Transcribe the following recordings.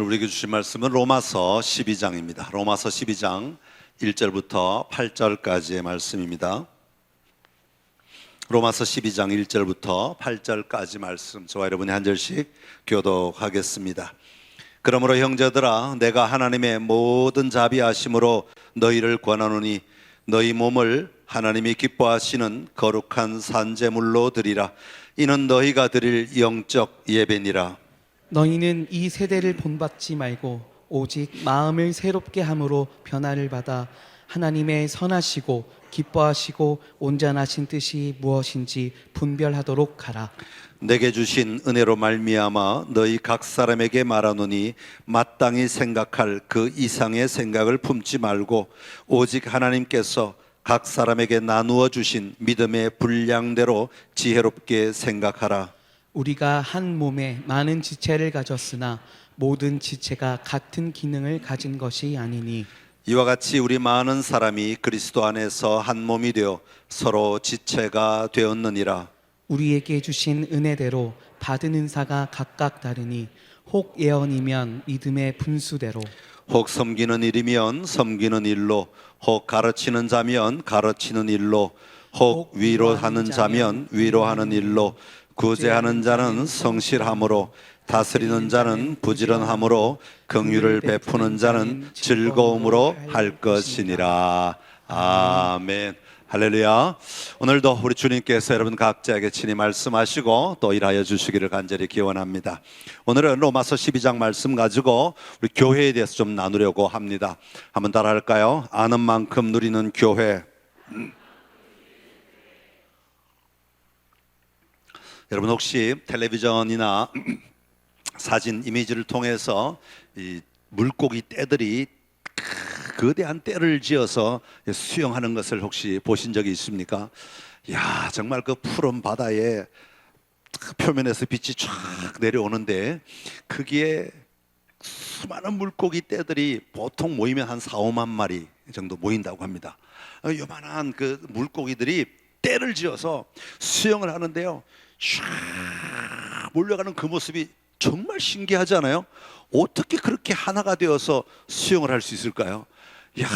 오늘 우리에게 주신 말씀은 로마서 12장입니다. 로마서 12장 1절부터 8절까지의 말씀입니다. 로마서 12장 1절부터 8절까지 말씀, 저와 여러분이 한 절씩 교독하겠습니다. 그러므로 형제들아, 내가 하나님의 모든 자비하심으로 너희를 권하노니 너희 몸을 하나님이 기뻐하시는 거룩한 산제물로 드리라. 이는 너희가 드릴 영적 예배니라. 너희는 이 세대를 본받지 말고 오직 마음을 새롭게 함으로 변화를 받아 하나님의 선하시고 기뻐하시고 온전하신 뜻이 무엇인지 분별하도록 하라. 내게 주신 은혜로 말미암아 너희 각 사람에게 말하노니 마땅히 생각할 그 이상의 생각을 품지 말고 오직 하나님께서 각 사람에게 나누어 주신 믿음의 분량대로 지혜롭게 생각하라. 우리가 한 몸에 많은 지체를 가졌으나 모든 지체가 같은 기능을 가진 것이 아니니 이와 같이 우리 많은 사람이 그리스도 안에서 한 몸이 되어 서로 지체가 되었느니라. 우리에게 주신 은혜대로 받은 은사가 각각 다르니 혹 예언이면 믿음의 분수대로, 혹 섬기는 일이면 섬기는 일로, 혹 가르치는 자면 가르치는 일로, 혹 위로하는 자면 위로하는 일로, 구제하는 자는 성실함으로, 다스리는 자는 부지런함으로, 긍휼을 베푸는 자는 즐거움으로 할 것이니라. 아멘. 할렐루야. 오늘도 우리 주님께서 여러분 각자에게 친히 말씀하시고 또 일하여 주시기를 간절히 기원합니다. 오늘은 로마서 12장 말씀 가지고 우리 교회에 대해서 좀 나누려고 합니다. 한번 따라 할까요? 아는 만큼 누리는 교회. 여러분 혹시 텔레비전이나 사진 이미지를 통해서 이 물고기 떼들이 거대한 떼를 지어서 수영하는 것을 혹시 보신 적이 있습니까? 야, 정말 그 푸른 바다에 표면에서 빛이 쫙 내려오는데 거기에 수많은 물고기 떼들이 보통 모이면 한 4, 5만 마리 정도 모인다고 합니다. 요만한 그 물고기들이 떼를 지어서 수영을 하는데요, 쫙 몰려가는 그 모습이 정말 신기하지 않아요? 어떻게 그렇게 하나가 되어서 수영을 할 수 있을까요? 야,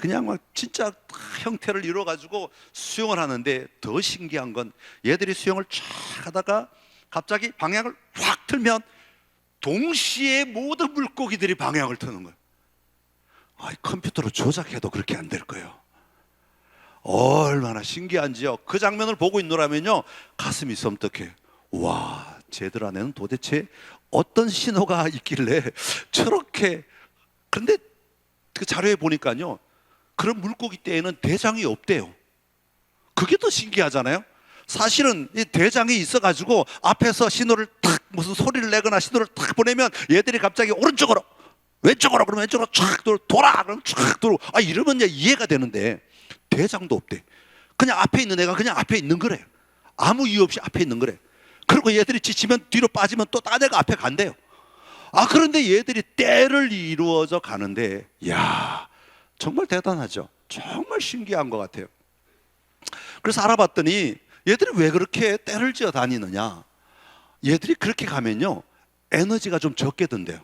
그냥 막 진짜 형태를 이루어가지고 수영을 하는데 더 신기한 건 얘들이 수영을 쫙 하다가 갑자기 방향을 확 틀면 동시에 모든 물고기들이 방향을 트는 거예요. 컴퓨터로 조작해도 그렇게 안 될 거예요. 얼마나 신기한지요. 그 장면을 보고 있노라면요, 가슴이 섬뜩해요. 와, 쟤들 안에는 도대체 어떤 신호가 있길래 저렇게. 그런데 그 자료에 보니까요, 그런 물고기 떼에는 대장이 없대요. 그게 더 신기하잖아요. 사실은 이 대장이 있어가지고 앞에서 신호를 탁, 무슨 소리를 내거나 신호를 탁 보내면 얘들이 갑자기 오른쪽으로 왼쪽으로, 그러면 왼쪽으로 쫙 돌아, 그럼 쫙 돌아. 이러면 이제 이해가 되는데 대장도 없대. 그냥 앞에 있는 애가 그냥 앞에 있는 거래요. 아무 이유 없이 앞에 있는 거래. 그리고 얘들이 지치면 뒤로 빠지면 또 딴 애가 앞에 간대요. 그런데 얘들이 떼를 이루어져 가는데, 야, 정말 대단하죠. 정말 신기한 것 같아요. 그래서 알아봤더니 얘들이 왜 그렇게 떼를 지어 다니느냐, 얘들이 그렇게 가면요 에너지가 좀 적게 든대요.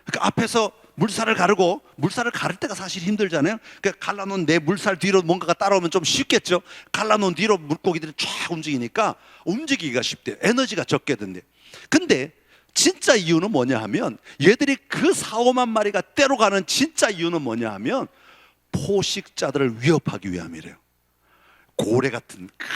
그러니까 앞에서 물살을 가르고, 물살을 가를 때가 사실 힘들잖아요. 그러니까 갈라놓은 내 물살 뒤로 뭔가가 따라오면 좀 쉽겠죠. 갈라놓은 뒤로 물고기들이 쫙 움직이니까 움직이기가 쉽대요. 에너지가 적게 든대요. 근데 진짜 이유는 뭐냐 하면, 얘들이 그 4, 5만 마리가 떼로 가는 진짜 이유는 뭐냐 하면 포식자들을 위협하기 위함이래요. 고래 같은 큰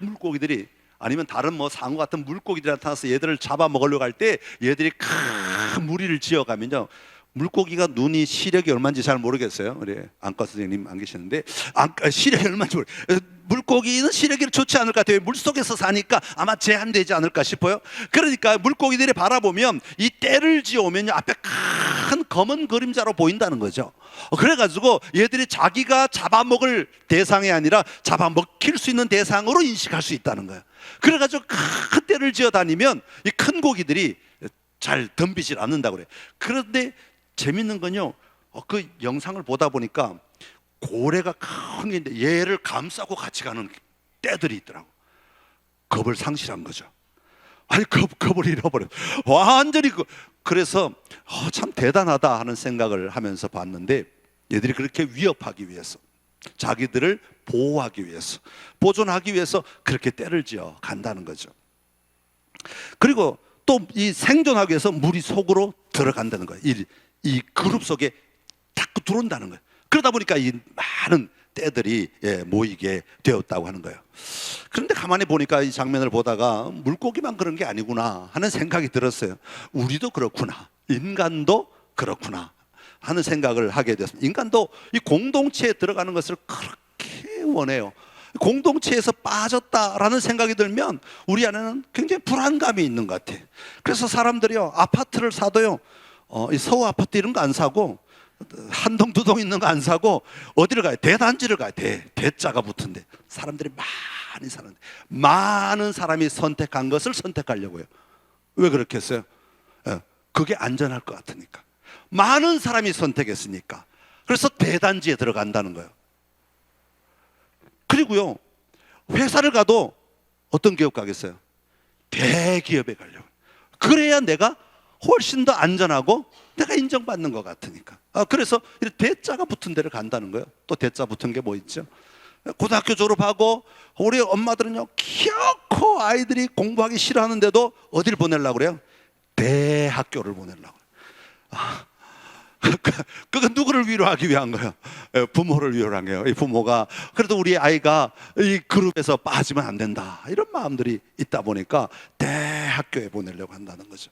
물고기들이, 아니면 다른 뭐 상어 같은 물고기들이 나타나서 얘들을 잡아먹으려고 할 때 얘들이 큰 무리를 지어가면요, 물고기가 눈이 시력이 얼마인지 잘 모르겠어요. 우리 안과 선생님 안 계시는데 시력이 얼마인지 물고기는 시력이 좋지 않을 것 같아요. 물속에서 사니까 아마 제한되지 않을까 싶어요. 그러니까 물고기들이 바라보면 이 떼를 지어오면 앞에 큰 검은 그림자로 보인다는 거죠. 그래가지고 얘들이 자기가 잡아먹을 대상이 아니라 잡아먹힐 수 있는 대상으로 인식할 수 있다는 거예요. 그래가지고 큰 떼를 지어 다니면 이 큰 고기들이 잘 덤비질 않는다고 그래요. 그런데 재밌는 건요, 그 영상을 보다 보니까 고래가 큰 게 있는데 얘를 감싸고 같이 가는 떼들이 있더라고. 겁을 상실한 거죠. 겁을 잃어버려. 완전히 그래서 참 대단하다 하는 생각을 하면서 봤는데, 얘들이 그렇게 위협하기 위해서, 자기들을 보호하기 위해서, 보존하기 위해서 그렇게 떼를 지어 간다는 거죠. 그리고 또 이 생존하기 위해서 물이 속으로 들어간다는 거예요. 이 그룹 속에 자꾸 들어온다는 거예요. 그러다 보니까 이 많은 떼들이 모이게 되었다고 하는 거예요. 그런데 가만히 보니까 이 장면을 보다가 물고기만 그런 게 아니구나 하는 생각이 들었어요. 우리도 그렇구나, 인간도 그렇구나 하는 생각을 하게 되었습니다. 인간도 이 공동체에 들어가는 것을 그렇게 원해요. 공동체에서 빠졌다라는 생각이 들면 우리 안에는 굉장히 불안감이 있는 것 같아요. 그래서 사람들이요, 아파트를 사도요, 이 서울 아파트 이런 거 안 사고, 한 동 두 동 있는 거 안 사고, 어디를 가요? 대단지를 가요. 대자가 붙은데 사람들이 많이 사는데, 많은 사람이 선택한 것을 선택하려고요. 왜 그렇겠어요? 그게 안전할 것 같으니까. 많은 사람이 선택했으니까. 그래서 대단지에 들어간다는 거예요. 그리고요, 회사를 가도 어떤 기업 가겠어요? 대기업에 가려고. 그래야 내가 훨씬 더 안전하고 내가 인정받는 것 같으니까. 그래서 대자가 붙은 데를 간다는 거예요. 또 대자 붙은 게 뭐 있죠? 고등학교 졸업하고 우리 엄마들은요, 키워코 아이들이 공부하기 싫어하는데도 어디를 보내려고 그래요? 대학교를 보내려고. 그건 누구를 위로하기 위한 거예요? 부모를 위로한 거예요. 이 부모가 그래도 우리 아이가 이 그룹에서 빠지면 안 된다, 이런 마음들이 있다 보니까 대학교에 보내려고 한다는 거죠.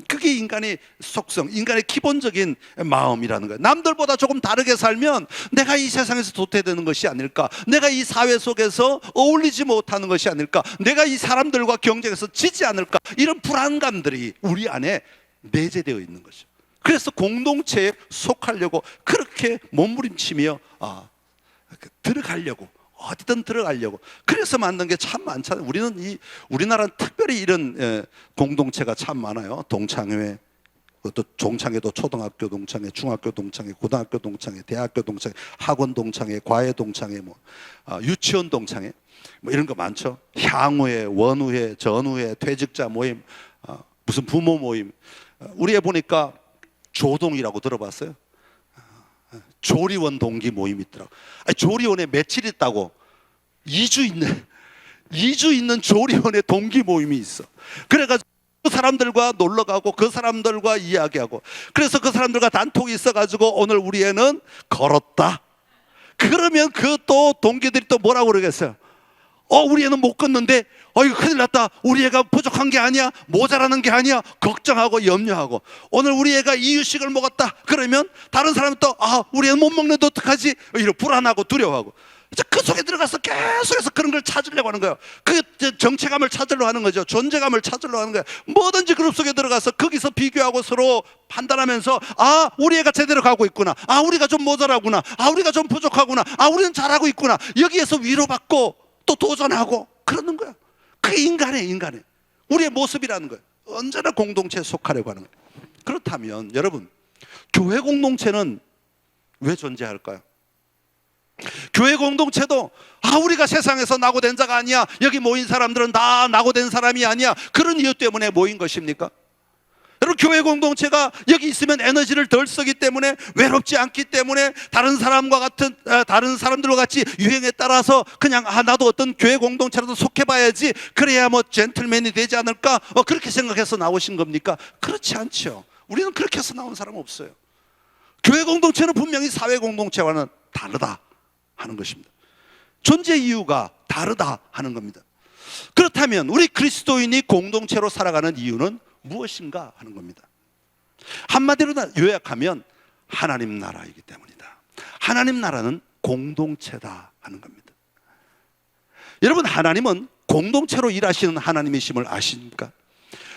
그게 인간의 속성, 인간의 기본적인 마음이라는 거예요. 남들보다 조금 다르게 살면 내가 이 세상에서 도태되는 것이 아닐까, 내가 이 사회 속에서 어울리지 못하는 것이 아닐까, 내가 이 사람들과 경쟁해서 지지 않을까, 이런 불안감들이 우리 안에 내재되어 있는 거죠. 그래서 공동체에 속하려고 그렇게 몸부림치며 들어가려고, 어디든 들어가려고, 그래서 만든 게 참 많잖아요. 우리나라는 특별히 이런 공동체가 참 많아요. 동창회, 또 동창회도 초등학교 동창회, 중학교 동창회, 고등학교 동창회, 대학교 동창회, 학원 동창회, 과외 동창회, 유치원 동창회, 이런 거 많죠. 향후회, 원후회, 전후회, 퇴직자 모임, 무슨 부모 모임. 우리 애 보니까 조동이라고 들어봤어요? 조리원 동기 모임이 있더라고. 조리원에 며칠 있다고? 2주 있는 조리원에 동기 모임이 있어. 그래가지고 그 사람들과 놀러 가고, 그 사람들과 이야기하고, 그래서 그 사람들과 단톡이 있어가지고 오늘 우리 애는 걸었다. 그러면 그 또 동기들이 또 뭐라고 그러겠어요? 우리 애는 못 걷는데, 이거 큰일 났다, 우리 애가 부족한 게 아니야, 모자라는 게 아니야, 걱정하고 염려하고. 오늘 우리 애가 이유식을 먹었다 그러면 다른 사람은 또 우리 애는 못 먹는데 어떡하지, 이런 불안하고 두려워하고. 그 속에 들어가서 계속해서 그런 걸 찾으려고 하는 거예요. 그 정체감을 찾으려고 하는 거죠. 존재감을 찾으려고 하는 거예요. 뭐든지 그룹 속에 들어가서 거기서 비교하고 서로 판단하면서, 우리 애가 제대로 가고 있구나, 우리가 좀 모자라구나, 우리가 좀 부족하구나, 우리는 잘하고 있구나, 여기에서 위로받고 또 도전하고 그러는 거야. 그게 인간의 우리의 모습이라는 거예요. 언제나 공동체에 속하려고 하는 거예요. 그렇다면 여러분, 교회 공동체는 왜 존재할까요? 교회 공동체도 우리가 세상에서 낙오된 자가 아니야, 여기 모인 사람들은 다 낙오된 사람이 아니야, 그런 이유 때문에 모인 것입니까? 여러분, 교회 공동체가 여기 있으면 에너지를 덜 쓰기 때문에, 외롭지 않기 때문에, 다른 사람들과 같이 유행에 따라서 그냥 나도 어떤 교회 공동체라도 속해봐야지, 그래야 젠틀맨이 되지 않을까, 그렇게 생각해서 나오신 겁니까? 그렇지 않죠. 우리는 그렇게 해서 나온 사람 없어요. 교회 공동체는 분명히 사회 공동체와는 다르다 하는 것입니다. 존재 이유가 다르다 하는 겁니다. 그렇다면 우리 그리스도인이 공동체로 살아가는 이유는 무엇인가 하는 겁니다. 한마디로 요약하면 하나님 나라이기 때문이다. 하나님 나라는 공동체다 하는 겁니다. 여러분, 하나님은 공동체로 일하시는 하나님이심을 아십니까?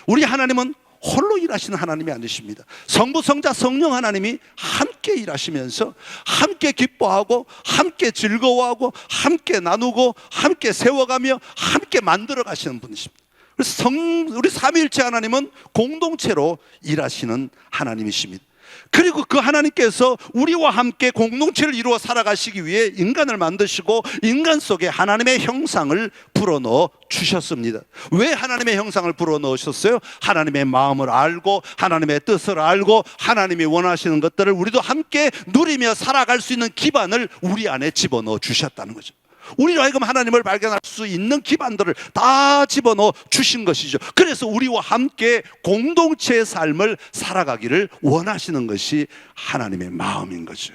우리 하나님은 홀로 일하시는 하나님이 아니십니다. 성부, 성자, 성령 하나님이 함께 일하시면서 함께 기뻐하고 함께 즐거워하고 함께 나누고 함께 세워가며 함께 만들어 가시는 분이십니다. 그래서 우리 삼위일체 하나님은 공동체로 일하시는 하나님이십니다. 그리고 그 하나님께서 우리와 함께 공동체를 이루어 살아가시기 위해 인간을 만드시고 인간 속에 하나님의 형상을 불어넣어 주셨습니다. 왜 하나님의 형상을 불어넣으셨어요? 하나님의 마음을 알고 하나님의 뜻을 알고 하나님이 원하시는 것들을 우리도 함께 누리며 살아갈 수 있는 기반을 우리 안에 집어넣어 주셨다는 거죠. 우리로 하여금 하나님을 발견할 수 있는 기반들을 다 집어넣어 주신 것이죠. 그래서 우리와 함께 공동체의 삶을 살아가기를 원하시는 것이 하나님의 마음인 거죠.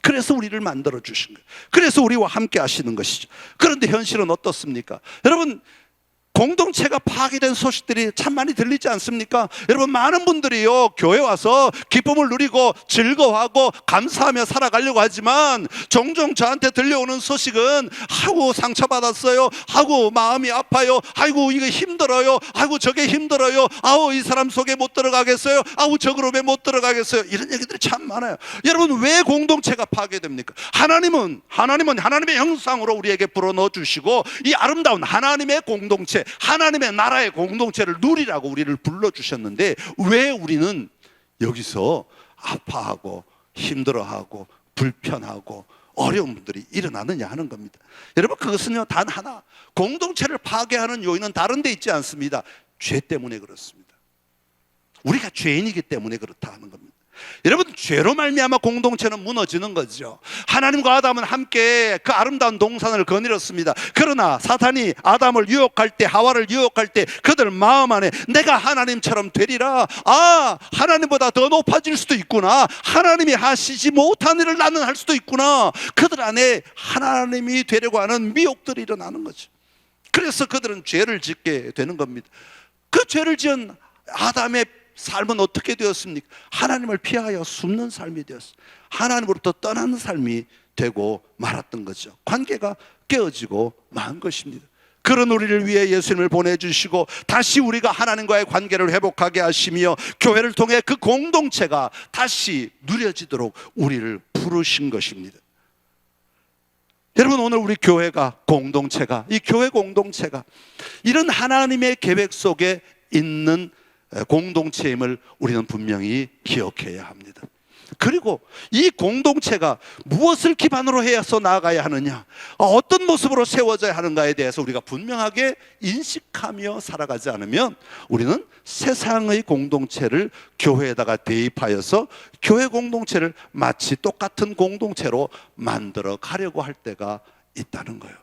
그래서 우리를 만들어 주신 거예요. 그래서 우리와 함께 하시는 것이죠. 그런데 현실은 어떻습니까? 여러분, 공동체가 파괴된 소식들이 참 많이 들리지 않습니까? 여러분, 많은 분들이요 교회 와서 기쁨을 누리고 즐거워하고 감사하며 살아가려고 하지만 종종 저한테 들려오는 소식은 아이고 상처받았어요, 아이고 마음이 아파요, 아이고 이거 힘들어요, 아이고 저게 힘들어요, 아우 이 사람 속에 못 들어가겠어요, 아우 저 그룹에 못 들어가겠어요. 이런 얘기들이 참 많아요. 여러분, 왜 공동체가 파괴됩니까? 하나님은 하나님의 형상으로 우리에게 불어넣어 주시고 이 아름다운 하나님의 공동체, 하나님의 나라의 공동체를 누리라고 우리를 불러주셨는데 왜 우리는 여기서 아파하고 힘들어하고 불편하고 어려운 분들이 일어나느냐 하는 겁니다. 여러분, 그것은요 단 하나, 공동체를 파괴하는 요인은 다른 데 있지 않습니다. 죄 때문에 그렇습니다. 우리가 죄인이기 때문에 그렇다 하는 겁니다. 여러분, 죄로 말미암아 공동체는 무너지는 거죠. 하나님과 아담은 함께 그 아름다운 동산을 거닐었습니다. 그러나 사탄이 아담을 유혹할 때, 하와를 유혹할 때 그들 마음 안에 내가 하나님처럼 되리라, 하나님보다 더 높아질 수도 있구나, 하나님이 하시지 못한 일을 나는 할 수도 있구나, 그들 안에 하나님이 되려고 하는 미혹들이 일어나는 거죠. 그래서 그들은 죄를 짓게 되는 겁니다. 그 죄를 지은 아담의 삶은 어떻게 되었습니까? 하나님을 피하여 숨는 삶이 되었어요. 하나님으로부터 떠나는 삶이 되고 말았던 거죠. 관계가 깨어지고 만 것입니다. 그런 우리를 위해 예수님을 보내주시고 다시 우리가 하나님과의 관계를 회복하게 하시며 교회를 통해 그 공동체가 다시 누려지도록 우리를 부르신 것입니다. 여러분, 오늘 우리 교회가 공동체가, 이 교회 공동체가 이런 하나님의 계획 속에 있는 공동체임을 우리는 분명히 기억해야 합니다. 그리고 이 공동체가 무엇을 기반으로 해서 나아가야 하느냐, 어떤 모습으로 세워져야 하는가에 대해서 우리가 분명하게 인식하며 살아가지 않으면 우리는 세상의 공동체를 교회에다가 대입하여서 교회 공동체를 마치 똑같은 공동체로 만들어 가려고 할 때가 있다는 거예요.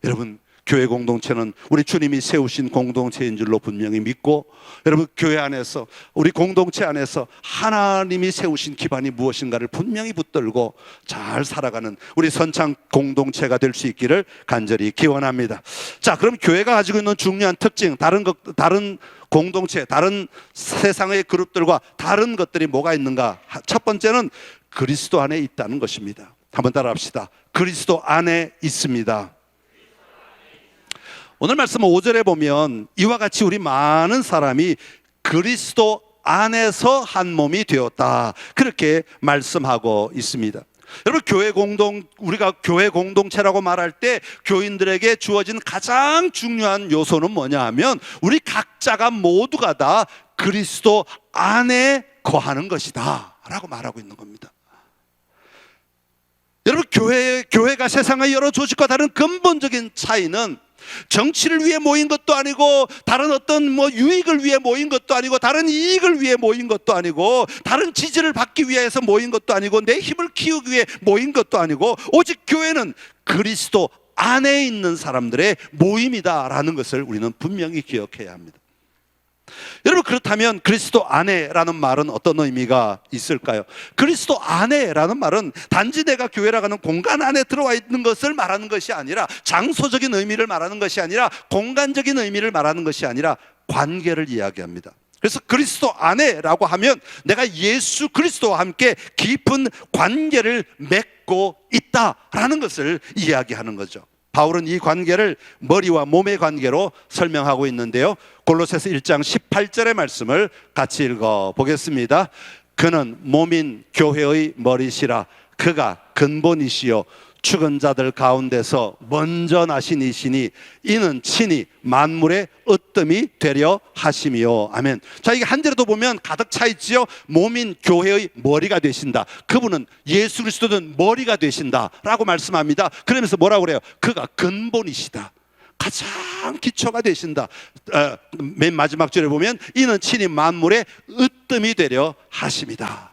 여러분, 교회 공동체는 우리 주님이 세우신 공동체인 줄로 분명히 믿고, 여러분, 교회 안에서 우리 공동체 안에서 하나님이 세우신 기반이 무엇인가를 분명히 붙들고 잘 살아가는 우리 선창 공동체가 될 수 있기를 간절히 기원합니다. 자, 그럼 교회가 가지고 있는 중요한 특징, 다른 공동체, 다른 세상의 그룹들과 다른 것들이 뭐가 있는가? 첫 번째는 그리스도 안에 있다는 것입니다. 한번 따라합시다. 그리스도 안에 있습니다. 오늘 말씀 5절에 보면 이와 같이 우리 많은 사람이 그리스도 안에서 한 몸이 되었다, 그렇게 말씀하고 있습니다. 여러분, 우리가 교회 공동체라고 말할 때 교인들에게 주어진 가장 중요한 요소는 뭐냐 하면 우리 각자가 모두가 다 그리스도 안에 거하는 것이다 라고 말하고 있는 겁니다. 여러분, 교회가 세상의 여러 조직과 다른 근본적인 차이는 정치를 위해 모인 것도 아니고, 다른 어떤 유익을 위해 모인 것도 아니고, 다른 이익을 위해 모인 것도 아니고, 다른 지지를 받기 위해서 모인 것도 아니고, 내 힘을 키우기 위해 모인 것도 아니고, 오직 교회는 그리스도 안에 있는 사람들의 모임이다라는 것을 우리는 분명히 기억해야 합니다. 여러분, 그렇다면 그리스도 안에라는 말은 어떤 의미가 있을까요? 그리스도 안에라는 말은 단지 내가 교회라고 하는 공간 안에 들어와 있는 것을 말하는 것이 아니라, 장소적인 의미를 말하는 것이 아니라, 공간적인 의미를 말하는 것이 아니라 관계를 이야기합니다. 그래서 그리스도 안에라고 하면 내가 예수 그리스도와 함께 깊은 관계를 맺고 있다라는 것을 이야기하는 거죠. 바울은 이 관계를 머리와 몸의 관계로 설명하고 있는데요, 골로새서 1장 18절의 말씀을 같이 읽어보겠습니다. 그는 몸인 교회의 머리시라. 그가 근본이시요 죽은 자들 가운데서 먼저 나신 이시니 이는 친히 만물의 으뜸이 되려 하심이요. 아멘. 자, 이게 한 절에도 보면 가득 차 있지요. 몸인 교회의 머리가 되신다. 그분은 예수 그리스도는 머리가 되신다 라고 말씀합니다. 그러면서 뭐라고 그래요? 그가 근본이시다. 가장 기초가 되신다. 맨 마지막 절에 보면 이는 친히 만물의 으뜸이 되려 하심이다.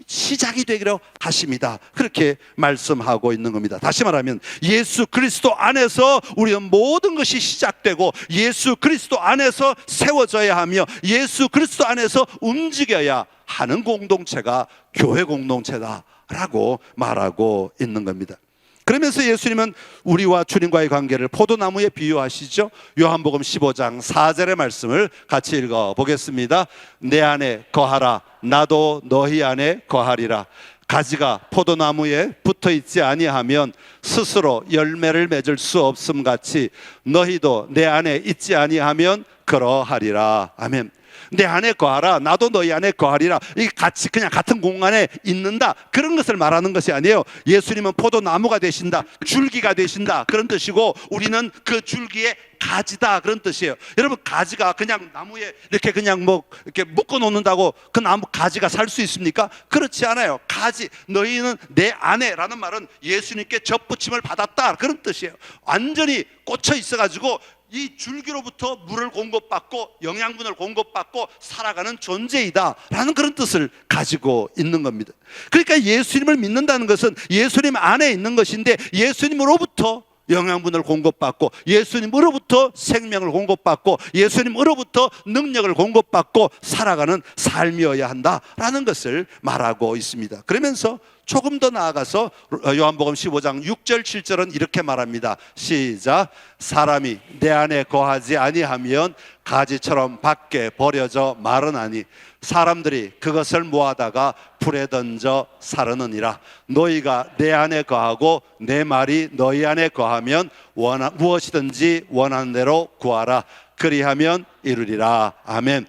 시작이 되기로 하십니다. 그렇게 말씀하고 있는 겁니다. 다시 말하면 예수 그리스도 안에서 우리는 모든 것이 시작되고 예수 그리스도 안에서 세워져야 하며 예수 그리스도 안에서 움직여야 하는 공동체가 교회 공동체다라고 말하고 있는 겁니다. 그러면서 예수님은 우리와 주님과의 관계를 포도나무에 비유하시죠. 요한복음 15장 4절의 말씀을 같이 읽어보겠습니다. 내 안에 거하라 나도 너희 안에 거하리라. 가지가 포도나무에 붙어있지 아니하면 스스로 열매를 맺을 수 없음 같이 너희도 내 안에 있지 아니하면 그러하리라. 아멘. 내 안에 거하라 나도 너희 안에 거하리라. 이게 같이 그냥 같은 공간에 있는다 그런 것을 말하는 것이 아니에요. 예수님은 포도나무가 되신다, 줄기가 되신다 그런 뜻이고 우리는 그 줄기의 가지다 그런 뜻이에요. 여러분, 가지가 그냥 나무에 이렇게 그냥 뭐 이렇게 묶어 놓는다고 그 나무 가지가 살 수 있습니까? 그렇지 않아요. 가지, 너희는 내 안에라는 말은 예수님께 접붙임을 받았다 그런 뜻이에요. 완전히 꽂혀 있어가지고 이 줄기로부터 물을 공급받고 영양분을 공급받고 살아가는 존재이다 라는 그런 뜻을 가지고 있는 겁니다. 그러니까 예수님을 믿는다는 것은 예수님 안에 있는 것인데 예수님으로부터 영양분을 공급받고 예수님으로부터 생명을 공급받고 예수님으로부터 능력을 공급받고 살아가는 삶이어야 한다라는 것을 말하고 있습니다. 그러면서 조금 더 나아가서 요한복음 15장 6절 7절은 이렇게 말합니다. 시작. 사람이 내 안에 거하지 아니하면 가지처럼 밖에 버려져 마르나니 사람들이 그것을 모아다가 불에 던져 사르느니라. 너희가 내 안에 거하고 내 말이 너희 안에 거하면 무엇이든지 원하는 대로 구하라. 그리하면 이루리라. 아멘.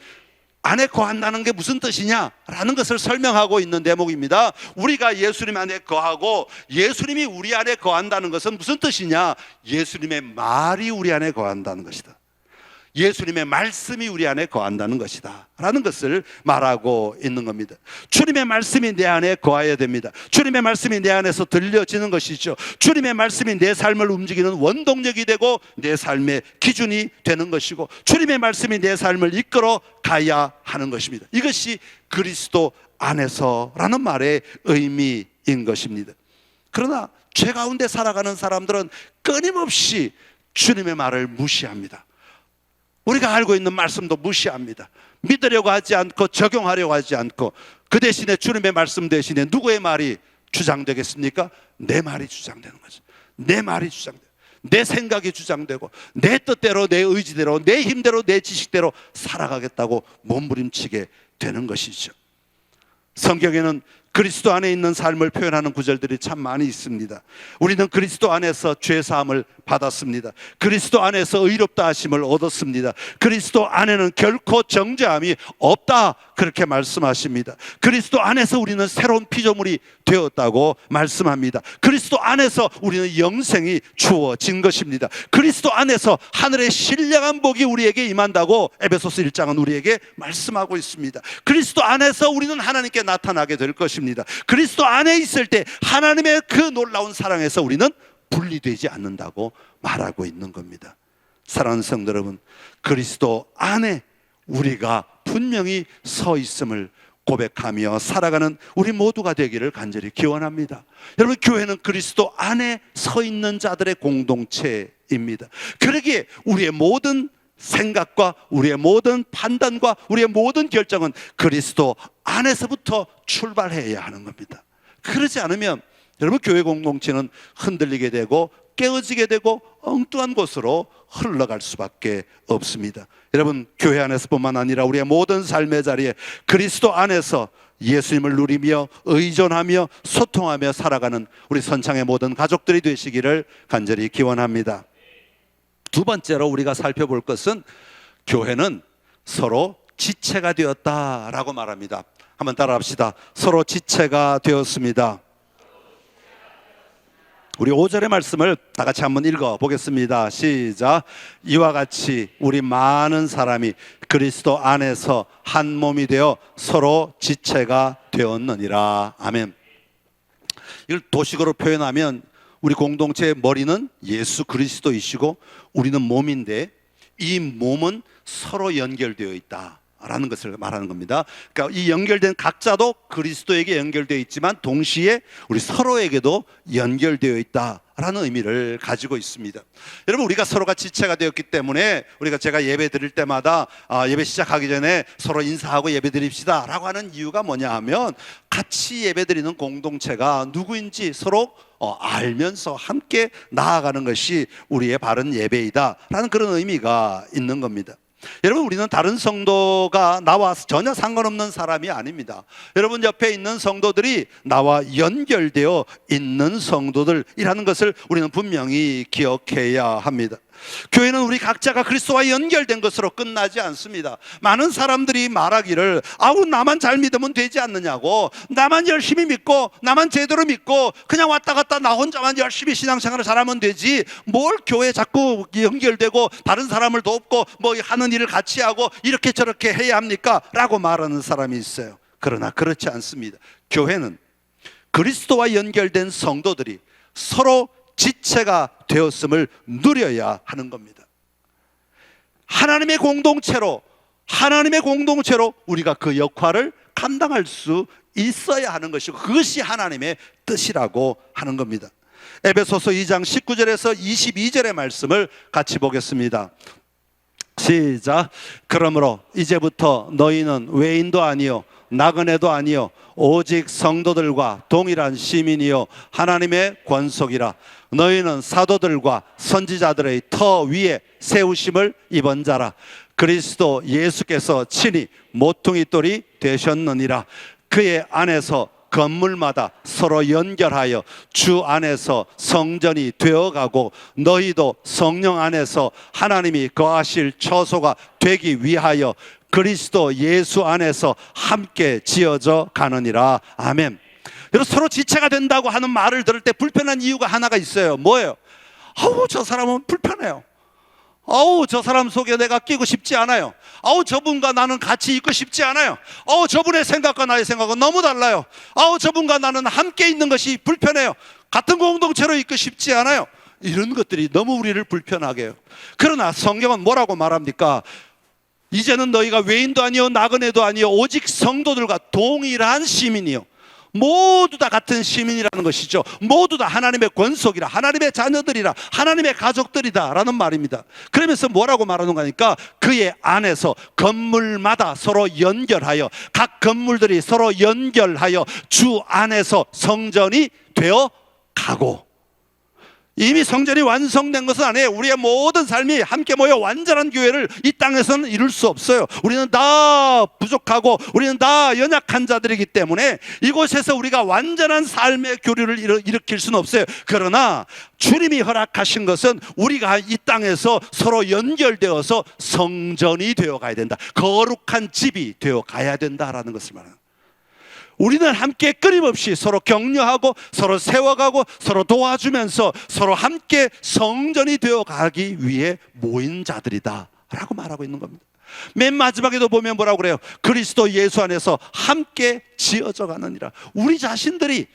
안에 거한다는 게 무슨 뜻이냐라는 것을 설명하고 있는 대목입니다. 우리가 예수님 안에 거하고 예수님이 우리 안에 거한다는 것은 무슨 뜻이냐? 예수님의 말이 우리 안에 거한다는 것이다. 예수님의 말씀이 우리 안에 거한다는 것이다 라는 것을 말하고 있는 겁니다. 주님의 말씀이 내 안에 거해야 됩니다. 주님의 말씀이 내 안에서 들려지는 것이죠. 주님의 말씀이 내 삶을 움직이는 원동력이 되고 내 삶의 기준이 되는 것이고 주님의 말씀이 내 삶을 이끌어 가야 하는 것입니다. 이것이 그리스도 안에서라는 말의 의미인 것입니다. 그러나 죄 가운데 살아가는 사람들은 끊임없이 주님의 말을 무시합니다. 우리가 알고 있는 말씀도 무시합니다. 믿으려고 하지 않고 적용하려고 하지 않고 그 대신에 주님의 말씀 대신에 누구의 말이 주장되겠습니까? 내 말이 주장되는 거죠. 내 말이 주장되고 내 생각이 주장되고 내 뜻대로 내 의지대로 내 힘대로 내 지식대로 살아가겠다고 몸부림치게 되는 것이죠. 성경에는 그리스도 안에 있는 삶을 표현하는 구절들이 참 많이 있습니다. 우리는 그리스도 안에서 죄사함을 받았습니다. 그리스도 안에서 의롭다 하심을 얻었습니다. 그리스도 안에는 결코 정죄함이 없다 그렇게 말씀하십니다. 그리스도 안에서 우리는 새로운 피조물이 되었다고 말씀합니다. 그리스도 안에서 우리는 영생이 주어진 것입니다. 그리스도 안에서 하늘의 신령한 복이 우리에게 임한다고 에베소서 1장은 우리에게 말씀하고 있습니다. 그리스도 안에서 우리는 하나님께 나타나게 될 것입니다. 그리스도 안에 있을 때 하나님의 그 놀라운 사랑에서 우리는 분리되지 않는다고 말하고 있는 겁니다. 사랑하는 성도 여러분, 그리스도 안에 우리가 분명히 서 있음을 고백하며 살아가는 우리 모두가 되기를 간절히 기원합니다. 여러분, 교회는 그리스도 안에 서 있는 자들의 공동체입니다. 그러기에 우리의 모든 생각과 우리의 모든 판단과 우리의 모든 결정은 그리스도 안에서부터 출발해야 하는 겁니다. 그러지 않으면 여러분, 교회 공동체는 흔들리게 되고 깨어지게 되고 엉뚱한 곳으로 흘러갈 수밖에 없습니다. 여러분, 교회 안에서뿐만 아니라 우리의 모든 삶의 자리에 그리스도 안에서 예수님을 누리며 의존하며 소통하며 살아가는 우리 선창의 모든 가족들이 되시기를 간절히 기원합니다. 두 번째로 우리가 살펴볼 것은 교회는 서로 지체가 되었다라고 말합니다. 한번 따라합시다. 서로 지체가 되었습니다. 우리 5절의 말씀을 다 같이 한번 읽어 보겠습니다. 시작. 이와 같이 우리 많은 사람이 그리스도 안에서 한 몸이 되어 서로 지체가 되었느니라. 아멘. 이걸 도식어로 표현하면 우리 공동체의 머리는 예수 그리스도이시고 우리는 몸인데 이 몸은 서로 연결되어 있다 라는 것을 말하는 겁니다. 그러니까 이 연결된 각자도 그리스도에게 연결되어 있지만 동시에 우리 서로에게도 연결되어 있다라는 의미를 가지고 있습니다. 여러분, 우리가 서로가 지체가 되었기 때문에 제가 예배 드릴 때마다 예배 시작하기 전에 서로 인사하고 예배 드립시다 라고 하는 이유가 뭐냐 하면 같이 예배 드리는 공동체가 누구인지 서로 알면서 함께 나아가는 것이 우리의 바른 예배이다 라는 그런 의미가 있는 겁니다. 여러분, 우리는 다른 성도가 나와 전혀 상관없는 사람이 아닙니다. 여러분 옆에 있는 성도들이 나와 연결되어 있는 성도들이라는 것을 우리는 분명히 기억해야 합니다. 교회는 우리 각자가 그리스도와 연결된 것으로 끝나지 않습니다. 많은 사람들이 말하기를 아우 나만 잘 믿으면 되지 않느냐고, 나만 열심히 믿고 나만 제대로 믿고 그냥 왔다 갔다 나 혼자만 열심히 신앙생활을 잘하면 되지 뭘 교회에 자꾸 연결되고 다른 사람을 돕고 뭐 하는 일을 같이 하고 이렇게 저렇게 해야 합니까? 라고 말하는 사람이 있어요. 그러나 그렇지 않습니다. 교회는 그리스도와 연결된 성도들이 서로 지체가 되었음을 누려야 하는 겁니다. 하나님의 공동체로 우리가 그 역할을 감당할 수 있어야 하는 것이고 그것이 하나님의 뜻이라고 하는 겁니다. 에베소서 2장 19절에서 22절의 말씀을 같이 보겠습니다. 시작. 그러므로 이제부터 너희는 외인도 아니요 나그네도 아니요 오직 성도들과 동일한 시민이요 하나님의 권속이라. 너희는 사도들과 선지자들의 터 위에 세우심을 입은 자라. 그리스도 예수께서 친히 모퉁이 돌이 되셨느니라. 그의 안에서 건물마다 서로 연결하여 주 안에서 성전이 되어가고 너희도 성령 안에서 하나님이 거하실 처소가 되기 위하여 그리스도 예수 안에서 함께 지어져 가느니라. 아멘. 여러분, 서로 지체가 된다고 하는 말을 들을 때 불편한 이유가 하나가 있어요. 뭐예요? 아우 저 사람은 불편해요. 아우 저 사람 속에 내가 끼고 싶지 않아요. 아우 저분과 나는 같이 있고 싶지 않아요. 아우 저분의 생각과 나의 생각은 너무 달라요. 아우 저분과 나는 함께 있는 것이 불편해요. 같은 공동체로 있고 싶지 않아요. 이런 것들이 너무 우리를 불편하게 해요. 그러나 성경은 뭐라고 말합니까? 이제는 너희가 외인도 아니요 나그네도 아니요 오직 성도들과 동일한 시민이요. 모두 다 같은 시민이라는 것이죠. 모두 다 하나님의 권속이라, 하나님의 자녀들이라, 하나님의 가족들이다 라는 말입니다. 그러면서 뭐라고 말하는 거니까 그의 안에서 건물마다 서로 연결하여, 각 건물들이 서로 연결하여 주 안에서 성전이 되어 가고, 이미 성전이 완성된 것은 아니에요. 우리의 모든 삶이 함께 모여 완전한 교회를 이 땅에서는 이룰 수 없어요. 우리는 다 부족하고 우리는 다 연약한 자들이기 때문에 이곳에서 우리가 완전한 삶의 교류를 일으킬 수는 없어요. 그러나 주님이 허락하신 것은 우리가 이 땅에서 서로 연결되어서 성전이 되어 가야 된다. 거룩한 집이 되어 가야 된다라는 것을 말합니다. 우리는 함께 끊임없이 서로 격려하고 서로 세워가고 서로 도와주면서 서로 함께 성전이 되어가기 위해 모인 자들이다 라고 말하고 있는 겁니다. 맨 마지막에도 보면 뭐라고 그래요? 그리스도 예수 안에서 함께 지어져 가느니라. 우리 자신들이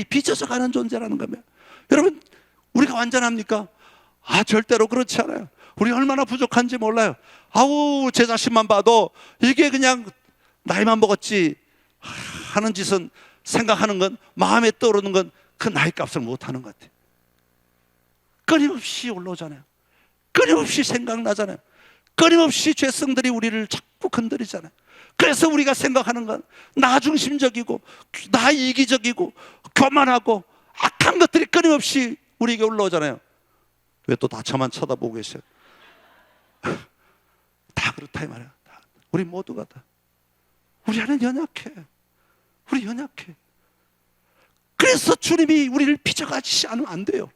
빚어져 가는 존재라는 겁니다. 여러분, 우리가 완전합니까? 절대로 그렇지 않아요. 우리 얼마나 부족한지 몰라요. 아우 제 자신만 봐도 이게 그냥 나이만 먹었지 하는 짓은, 생각하는 건, 마음에 떠오르는 건 그 나이 값을 못하는 것 같아요. 끊임없이 올라오잖아요. 끊임없이 생각나잖아요. 끊임없이 죄성들이 우리를 자꾸 건드리잖아요. 그래서 우리가 생각하는 건 나 중심적이고 나 이기적이고 교만하고 악한 것들이 끊임없이 우리에게 올라오잖아요. 왜 또 다 저만 쳐다보고 계세요? 다 그렇다 이 말이야. 우리 모두가 다. 우리 안에 연약해. 우리 연약해. 그래서 주님이 우리를 빚어가지 않으면 안 돼요.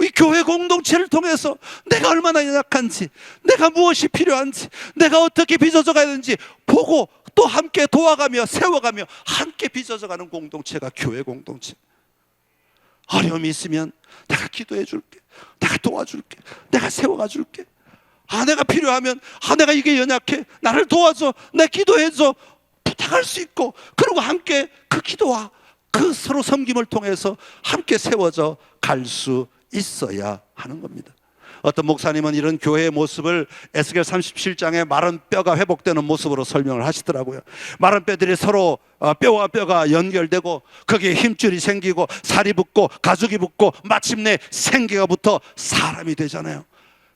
이 교회 공동체를 통해서 내가 얼마나 연약한지, 내가 무엇이 필요한지, 내가 어떻게 빚어져 가야 되는지 보고 또 함께 도와가며 세워가며 함께 빚어져 가는 공동체가 교회 공동체. 어려움이 있으면 내가 기도해 줄게, 내가 도와줄게, 내가 세워가 줄게. 내가 필요하면 내가 이게 연약해, 나를 도와줘, 내 기도해줘, 부탁할 수 있고, 그리고 함께 그 기도와 그 서로 섬김을 통해서 함께 세워져 갈 수 있어야 하는 겁니다. 어떤 목사님은 이런 교회의 모습을 에스겔 37장에 마른 뼈가 회복되는 모습으로 설명을 하시더라고요. 마른 뼈들이 서로 뼈와 뼈가 연결되고 거기에 힘줄이 생기고 살이 붙고 가죽이 붙고 마침내 생기가 붙어 사람이 되잖아요.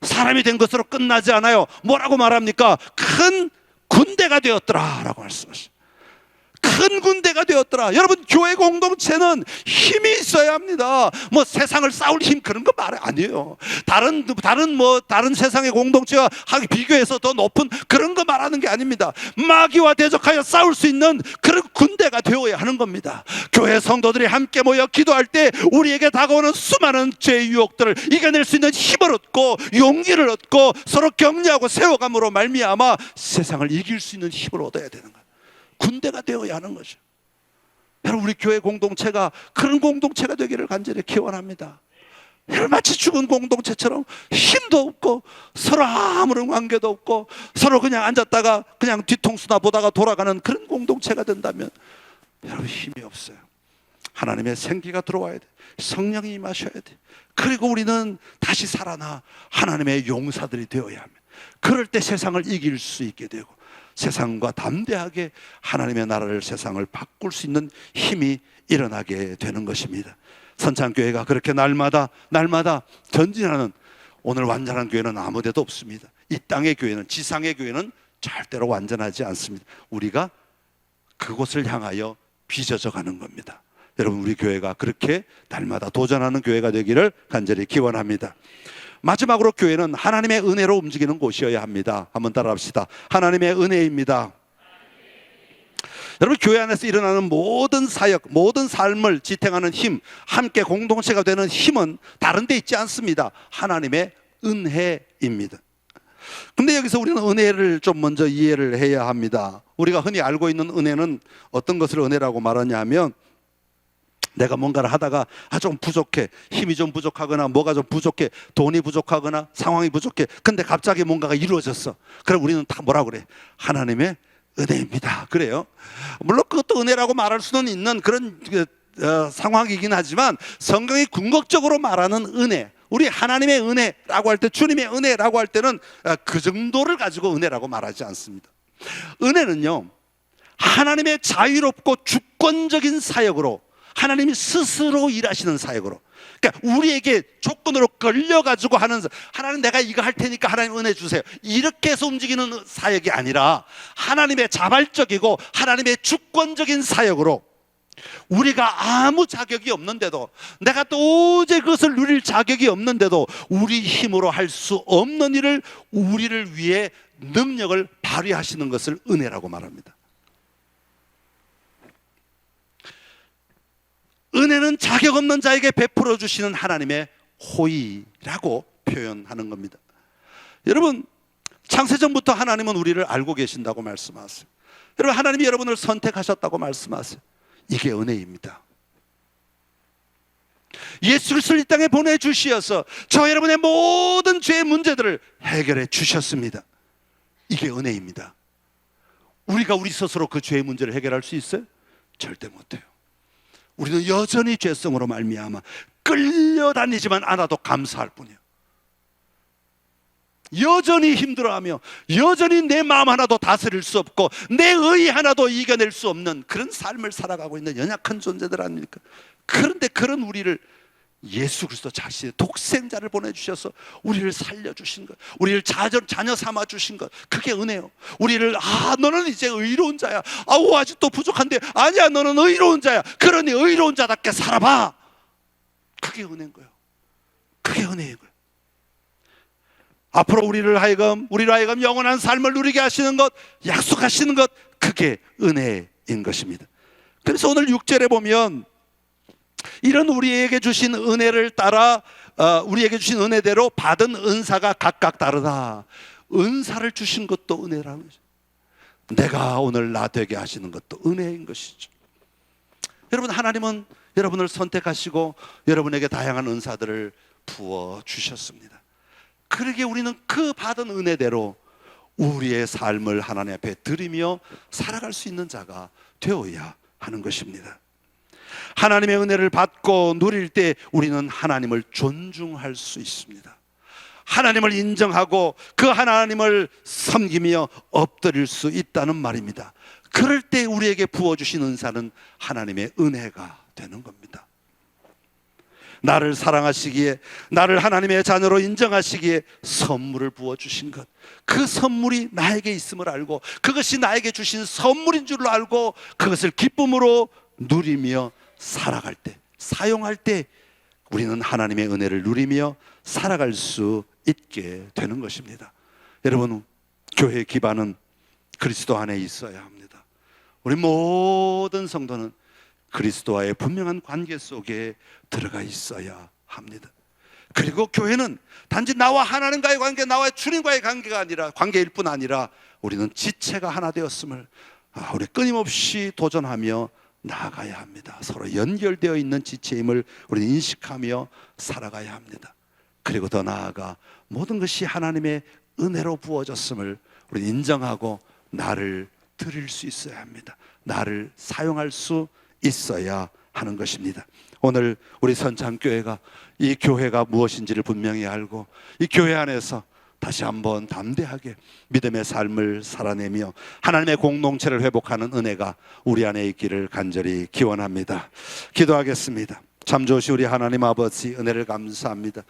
사람이 된 것으로 끝나지 않아요. 뭐라고 말합니까? 큰 군대가 되었더라 라고 말씀하시죠. 큰 군대가 되었더라. 여러분, 교회 공동체는 힘이 있어야 합니다. 뭐 세상을 싸울 힘 그런 거 말 아니에요. 다른 세상의 공동체와 비교해서 더 높은 그런 거 말하는 게 아닙니다. 마귀와 대적하여 싸울 수 있는 그런 군대가 되어야 하는 겁니다. 교회 성도들이 함께 모여 기도할 때 우리에게 다가오는 수많은 죄의 유혹들을 이겨낼 수 있는 힘을 얻고 용기를 얻고 서로 격려하고 세워감으로 말미암아 세상을 이길 수 있는 힘을 얻어야 되는 거예요. 군대가 되어야 하는 거죠. 여러분, 우리 교회 공동체가 그런 공동체가 되기를 간절히 기원합니다. 여러분, 마치 죽은 공동체처럼 힘도 없고 서로 아무런 관계도 없고 서로 그냥 앉았다가 그냥 뒤통수나 보다가 돌아가는 그런 공동체가 된다면 여러분, 힘이 없어요. 하나님의 생기가 들어와야 돼. 성령이 임하셔야 돼. 그리고 우리는 다시 살아나 하나님의 용사들이 되어야 합니다. 그럴 때 세상을 이길 수 있게 되고 세상과 담대하게 하나님의 나라를, 세상을 바꿀 수 있는 힘이 일어나게 되는 것입니다. 선창교회가 그렇게 날마다 전진하는, 오늘 완전한 교회는 아무 데도 없습니다. 이 땅의 교회는, 지상의 교회는 절대로 완전하지 않습니다. 우리가 그곳을 향하여 빚어져 가는 겁니다. 여러분, 우리 교회가 그렇게 날마다 도전하는 교회가 되기를 간절히 기원합니다. 마지막으로, 교회는 하나님의 은혜로 움직이는 곳이어야 합니다. 한번 따라합시다. 하나님의 은혜입니다. 여러분, 교회 안에서 일어나는 모든 사역, 모든 삶을 지탱하는 힘, 함께 공동체가 되는 힘은 다른 데 있지 않습니다. 하나님의 은혜입니다. 근데 여기서 우리는 은혜를 좀 먼저 이해를 해야 합니다. 우리가 흔히 알고 있는 은혜는 어떤 것을 은혜라고 말하냐 하면, 내가 뭔가를 하다가 좀 부족해, 힘이 좀 부족하거나 뭐가 좀 부족해, 돈이 부족하거나 상황이 부족해, 근데 갑자기 뭔가가 이루어졌어. 그럼 우리는 다 뭐라고 그래? 하나님의 은혜입니다. 그래요. 물론 그것도 은혜라고 말할 수는 있는 그런 상황이긴 하지만, 성경이 궁극적으로 말하는 은혜, 우리 하나님의 은혜라고 할 때, 주님의 은혜라고 할 때는 그 정도를 가지고 은혜라고 말하지 않습니다. 은혜는요, 하나님의 자유롭고 주권적인 사역으로, 하나님이 스스로 일하시는 사역으로, 그러니까 우리에게 조건으로 걸려가지고 하는, 하나님 내가 이거 할 테니까 하나님 은혜 주세요, 이렇게 해서 움직이는 사역이 아니라 하나님의 자발적이고 하나님의 주권적인 사역으로, 우리가 아무 자격이 없는데도, 내가 도저히 그것을 누릴 자격이 없는데도 우리 힘으로 할 수 없는 일을 우리를 위해 능력을 발휘하시는 것을 은혜라고 말합니다. 은혜는 자격 없는 자에게 베풀어 주시는 하나님의 호의라고 표현하는 겁니다. 여러분, 창세전부터 하나님은 우리를 알고 계신다고 말씀하세요. 여러분, 하나님이 여러분을 선택하셨다고 말씀하세요. 이게 은혜입니다. 예수 그리스도를 이 땅에 보내주시어서 저 여러분의 모든 죄의 문제들을 해결해 주셨습니다. 이게 은혜입니다. 우리가 우리 스스로 그 죄의 문제를 해결할 수 있어요? 절대 못해요. 우리는 여전히 죄성으로 말미암아 끌려다니지만 않아도 감사할 뿐이에요. 여전히 힘들어하며 여전히 내 마음 하나도 다스릴 수 없고 내 의 하나도 이겨낼 수 없는 그런 삶을 살아가고 있는 연약한 존재들 아닙니까? 그런데 그런 우리를 예수 그리스도 자신의 독생자를 보내주셔서 우리를 살려주신 것, 우리를 자녀 삼아주신 것, 그게 은혜요. 우리를 너는 이제 의로운 자야, 아직도 부족한데, 아니야 너는 의로운 자야, 그러니 의로운 자답게 살아봐. 그게 은혜인 거예요. 그게 은혜인 거예요. 앞으로 우리를 하여금 영원한 삶을 누리게 하시는 것, 약속하시는 것, 그게 은혜인 것입니다. 그래서 오늘 6절에 보면 이런 우리에게 주신 은혜를 따라 우리에게 주신 은혜대로 받은 은사가 각각 다르다. 은사를 주신 것도 은혜라는 거죠. 내가 오늘 나 되게 하시는 것도 은혜인 것이죠. 여러분, 하나님은 여러분을 선택하시고 여러분에게 다양한 은사들을 부어 주셨습니다. 그러기에 우리는 그 받은 은혜대로 우리의 삶을 하나님 앞에 드리며 살아갈 수 있는 자가 되어야 하는 것입니다. 하나님의 은혜를 받고 누릴 때 우리는 하나님을 존중할 수 있습니다. 하나님을 인정하고 그 하나님을 섬기며 엎드릴 수 있다는 말입니다. 그럴 때 우리에게 부어주신 은사는 하나님의 은혜가 되는 겁니다. 나를 사랑하시기에, 나를 하나님의 자녀로 인정하시기에 선물을 부어주신 것, 그 선물이 나에게 있음을 알고 그것이 나에게 주신 선물인 줄로 알고 그것을 기쁨으로 누리며 살아갈 때, 사용할 때 우리는 하나님의 은혜를 누리며 살아갈 수 있게 되는 것입니다. 여러분, 교회의 기반은 그리스도 안에 있어야 합니다. 우리 모든 성도는 그리스도와의 분명한 관계 속에 들어가 있어야 합니다. 그리고 교회는 단지 나와 하나님과의 관계, 나와 주님과의 관계가 아니라, 관계일 뿐 아니라 우리는 지체가 하나 되었음을 우리 끊임없이 도전하며 나아가야 합니다. 서로 연결되어 있는 지체임을 우리는 인식하며 살아가야 합니다. 그리고 더 나아가 모든 것이 하나님의 은혜로 부어졌음을 우리는 인정하고 나를 드릴 수 있어야 합니다. 나를 사용할 수 있어야 하는 것입니다. 오늘 우리 선창교회가 이 교회가 무엇인지를 분명히 알고 이 교회 안에서 다시 한번 담대하게 믿음의 삶을 살아내며 하나님의 공동체를 회복하는 은혜가 우리 안에 있기를 간절히 기원합니다. 기도하겠습니다. 참 좋으신 우리 하나님 아버지, 은혜를 감사합니다.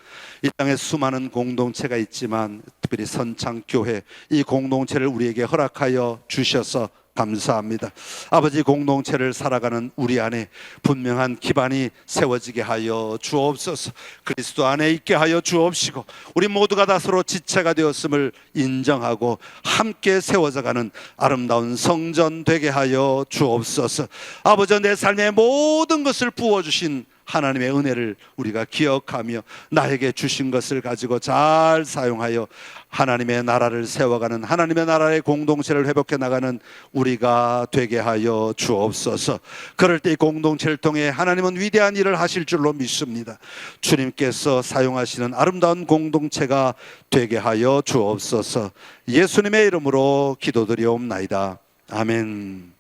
이 땅에 수많은 공동체가 있지만 특별히 선창교회, 이 공동체를 우리에게 허락하여 주셔서 감사합니다. 아버지, 공동체를 살아가는 우리 안에 분명한 기반이 세워지게 하여 주옵소서. 그리스도 안에 있게 하여 주옵시고 우리 모두가 다 서로 지체가 되었음을 인정하고 함께 세워져가는 아름다운 성전 되게 하여 주옵소서. 아버지, 내 삶의 모든 것을 부어주신 하나님의 은혜를 우리가 기억하며 나에게 주신 것을 가지고 잘 사용하여 하나님의 나라를 세워가는, 하나님의 나라의 공동체를 회복해 나가는 우리가 되게 하여 주옵소서. 그럴 때 이 공동체를 통해 하나님은 위대한 일을 하실 줄로 믿습니다. 주님께서 사용하시는 아름다운 공동체가 되게 하여 주옵소서. 예수님의 이름으로 기도드리옵나이다. 아멘.